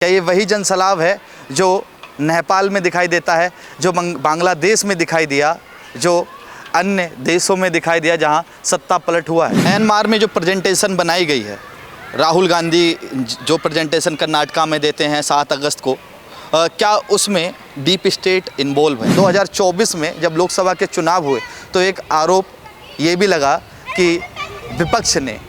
क्या ये वही जनसैलाब है जो नेपाल में दिखाई देता है, जो बांग्लादेश में दिखाई दिया, जो अन्य देशों में दिखाई दिया जहां सत्ता पलट हुआ है। म्यांमार में जो प्रेजेंटेशन बनाई गई है, राहुल गांधी जो प्रेजेंटेशन कर्नाटका में देते हैं 7 अगस्त को, क्या उसमें डीप स्टेट इन्वॉल्व है? 2024 में जब लोकसभा के चुनाव हुए तो एक आरोप ये भी लगा कि विपक्ष ने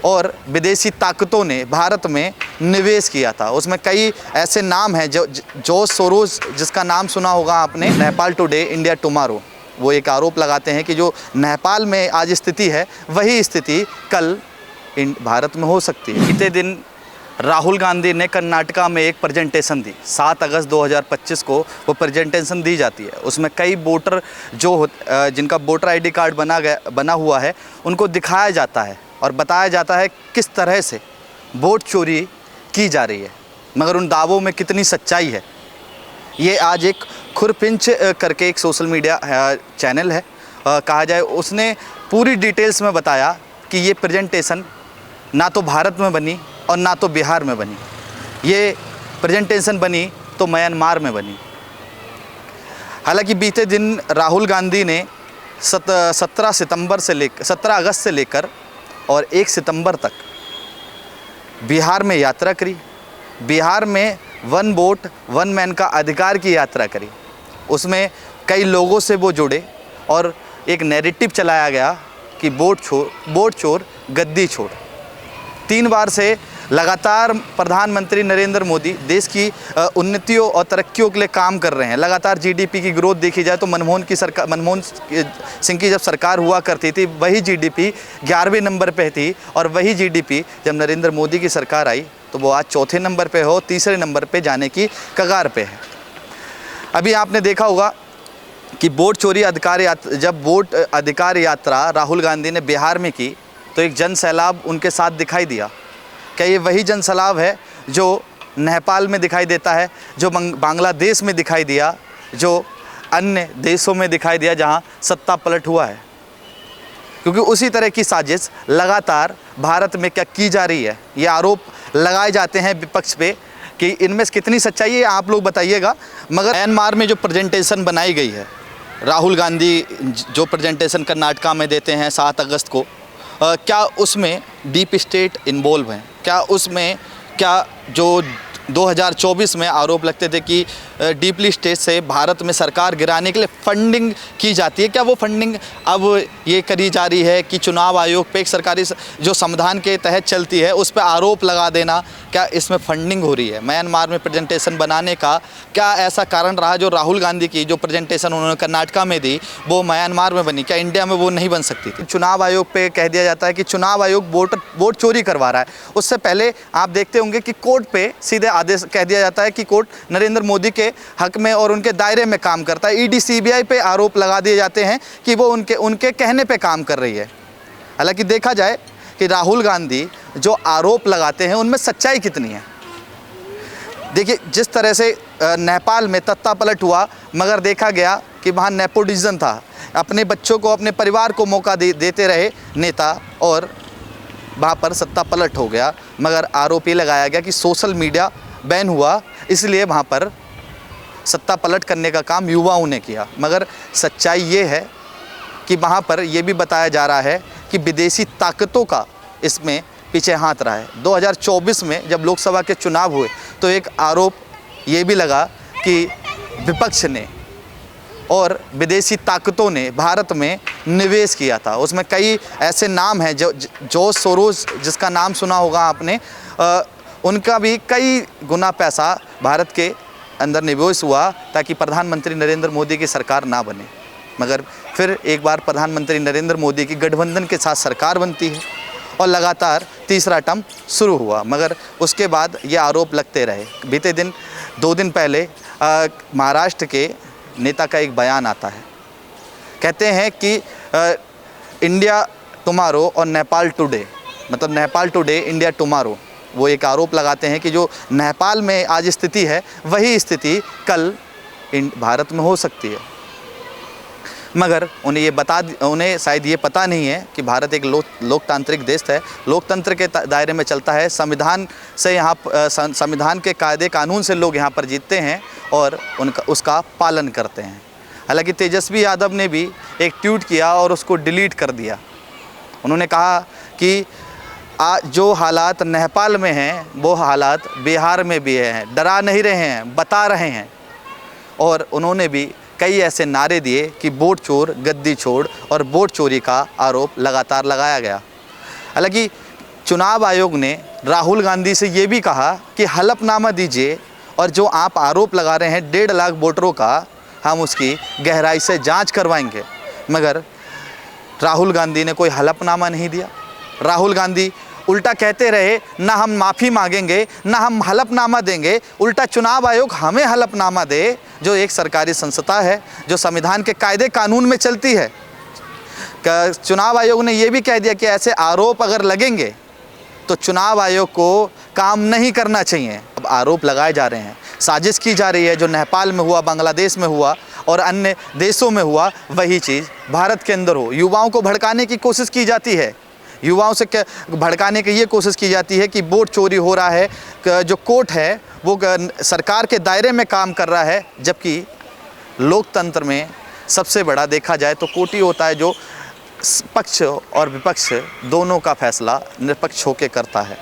और विदेशी ताकतों ने भारत में निवेश किया था। उसमें कई ऐसे नाम हैं, जॉर्ज सोरोस जिसका नाम सुना होगा आपने, नेपाल टुडे इंडिया टुमारो, वो एक आरोप लगाते हैं कि जो नेपाल में आज स्थिति है वही स्थिति कल भारत में हो सकती है। बीते दिन राहुल गांधी ने कर्नाटका में एक प्रेजेंटेशन दी, 7 अगस्त 2025 को वो प्रेजेंटेशन दी जाती है। उसमें कई वोटर जिनका वोटर आईडी कार्ड बना हुआ है उनको दिखाया जाता है और बताया जाता है किस तरह से वोट चोरी की जा रही है, मगर उन दावों में कितनी सच्चाई है। ये आज एक खुरपिंच करके एक सोशल मीडिया चैनल है, कहा जाए, उसने पूरी डिटेल्स में बताया कि ये प्रेजेंटेशन ना तो भारत में बनी और ना तो बिहार में बनी, ये प्रेजेंटेशन बनी तो म्यांमार में बनी। हालांकि बीते दिन राहुल गांधी ने 17 अगस्त से लेकर और 1 सितंबर तक बिहार में यात्रा करी, बिहार में वन वोट वन मैन का अधिकार की यात्रा करी। उसमें कई लोगों से वो जुड़े और एक नैरेटिव चलाया गया कि वोट चोर गद्दी छोड़। 3 बार से लगातार प्रधानमंत्री नरेंद्र मोदी देश की उन्नतियों और तरक्कियों के लिए काम कर रहे हैं। लगातार जीडीपी की ग्रोथ देखी जाए तो मनमोहन सिंह की जब सरकार हुआ करती थी वही जीडीपी 11वें नंबर पे थी, और वही जीडीपी जब नरेंद्र मोदी की सरकार आई तो वो आज 4थे नंबर पे हो, 3रे नंबर पे जाने की कगार पे है। अभी आपने देखा होगा कि वोट चोरी जब वोट अधिकार यात्रा राहुल गांधी ने बिहार में की तो एक जन सैलाब उनके साथ दिखाई दिया। क्या ये वही जनसैलाब है जो नेपाल में दिखाई देता है, जो बांग्लादेश में दिखाई दिया, जो अन्य देशों में दिखाई दिया जहां सत्ता पलट हुआ है? क्योंकि उसी तरह की साजिश लगातार भारत में क्या की जा रही है, ये आरोप लगाए जाते हैं विपक्ष पे कि इनमें कितनी सच्चाई है आप लोग बताइएगा। मगर म्यांमार में जो प्रेजेंटेशन बनाई गई है, राहुल गांधी जो प्रेजेंटेशन कर्नाटका में देते हैं 7 अगस्त को, क्या उसमें डीप स्टेट इन्वॉल्व हैं? क्या उसमें जो 2024 में आरोप लगते थे कि डीपली स्टेट से भारत में सरकार गिराने के लिए फंडिंग की जाती है, क्या वो फंडिंग अब ये करी जा रही है कि चुनाव आयोग पे एक सरकारी जो संविधान के तहत चलती है उस पर आरोप लगा देना, क्या इसमें फंडिंग हो रही है? म्यांमार में प्रेजेंटेशन बनाने का क्या ऐसा कारण रहा जो राहुल गांधी की जो प्रेजेंटेशन उन्होंने कर्नाटका में दी वो म्यांमार में बनी, क्या इंडिया में वो नहीं बन सकती थी? चुनाव आयोग पे कह दिया जाता है कि चुनाव आयोग वोट चोरी करवा रहा है। उससे पहले आप देखते होंगे कि कोर्ट पे सीधे आदेश कह दिया जाता है कि कोर्ट नरेंद्र मोदी के हक में और उनके दायरे में काम करता है। ईडी सीबीआई पे आरोप लगा दिए जाते हैं कि वो उनके कहने पे काम कर रही है। हालांकि देखा जाए कि राहुल गांधी जो आरोप लगाते हैं उनमें सच्चाई कितनी है। देखिए, जिस तरह से नेपाल में तख्ता पलट हुआ, मगर देखा गया कि वहाँ नेपोटिज्म था, अपने बच्चों को अपने परिवार को मौका देते रहे नेता, और वहाँ पर सत्ता पलट हो गया। मगर आरोप ये लगाया गया कि सोशल मीडिया बैन हुआ, इसलिए वहाँ पर सत्ता पलट करने का काम युवाओं ने किया। मगर सच्चाई ये है कि वहाँ पर यह भी बताया जा रहा है कि विदेशी ताकतों का इसमें पीछे हाथ रहा है। 2024 में जब लोकसभा के चुनाव हुए तो एक आरोप ये भी लगा कि विपक्ष ने और विदेशी ताकतों ने भारत में निवेश किया था। उसमें कई ऐसे नाम हैं, जॉर्ज सोरोस जिसका नाम सुना होगा आपने, उनका भी कई गुना पैसा भारत के अंदर निवेश हुआ ताकि प्रधानमंत्री नरेंद्र मोदी की सरकार ना बने। मगर फिर एक बार प्रधानमंत्री नरेंद्र मोदी की गठबंधन के साथ सरकार बनती है और लगातार 3रा टर्म शुरू हुआ, मगर उसके बाद ये आरोप लगते रहे। बीते दिन 2 दिन पहले महाराष्ट्र के नेता का एक बयान आता है, कहते हैं कि इंडिया टुमारो और नेपाल टुडे, मतलब नेपाल टुडे इंडिया टुमारो, वो एक आरोप लगाते हैं कि जो नेपाल में आज स्थिति है वही स्थिति कल भारत में हो सकती है। मगर उन्हें शायद ये पता नहीं है कि भारत एक लोकतांत्रिक देश है, लोकतंत्र के दायरे में चलता है। संविधान से यहाँ संविधान के कायदे कानून से लोग यहाँ पर जीतते हैं और उसका पालन करते हैं। हालांकि तेजस्वी यादव ने भी एक ट्वीट किया और उसको डिलीट कर दिया। उन्होंने कहा कि जो हालात नेपाल में हैं वो हालात बिहार में भी हैं, डरा नहीं रहे हैं, बता रहे हैं। और उन्होंने भी कई ऐसे नारे दिए कि वोट चोर गद्दी छोड़, और वोट चोरी का आरोप लगातार लगाया गया। हालांकि चुनाव आयोग ने राहुल गांधी से ये भी कहा कि हलफनामा दीजिए और जो आप आरोप लगा रहे हैं 1.5 लाख वोटरों का, हम उसकी गहराई से जांच करवाएंगे। मगर राहुल गांधी ने कोई हलफनामा नहीं दिया। राहुल गांधी उल्टा कहते रहे, ना हम माफ़ी मांगेंगे ना हम हलफनामा देंगे, उल्टा चुनाव आयोग हमें हलफनामा दे, जो एक सरकारी संस्था है जो संविधान के कायदे कानून में चलती है। चुनाव आयोग ने यह भी कह दिया कि ऐसे आरोप अगर लगेंगे तो चुनाव आयोग को काम नहीं करना चाहिए। अब आरोप लगाए जा रहे हैं, साजिश की जा रही है, जो नेपाल में हुआ, बांग्लादेश में हुआ और अन्य देशों में हुआ, वही चीज़ भारत के अंदर हो। युवाओं को भड़काने की कोशिश की जाती है, युवाओं से भड़काने की ये कोशिश की जाती है कि वोट चोरी हो रहा है, जो कोर्ट है वो सरकार के दायरे में काम कर रहा है, जबकि लोकतंत्र में सबसे बड़ा देखा जाए तो कोर्ट ही होता है जो पक्ष और विपक्ष दोनों का फैसला निष्पक्ष होकर करता है।